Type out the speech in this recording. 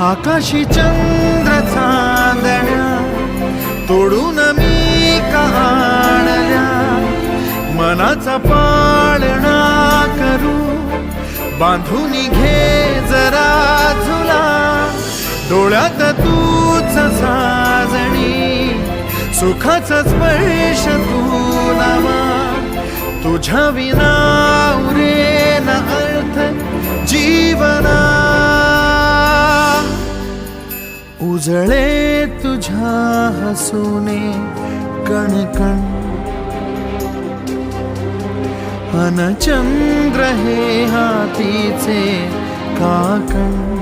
आकाशी चंद्र चांदण्या तोडून मी का आणल्या, मनाचा पाळणा करू बांधून घे जरा झुला, डोळ्यात तूच साजणी सुखाचा स्पर्श तू नामा, तुझ्या विना उरेन अर्थ जीवना, उजळे तुझ्या हसूने कणकण, अन चंद्र हे हातीचे काकण.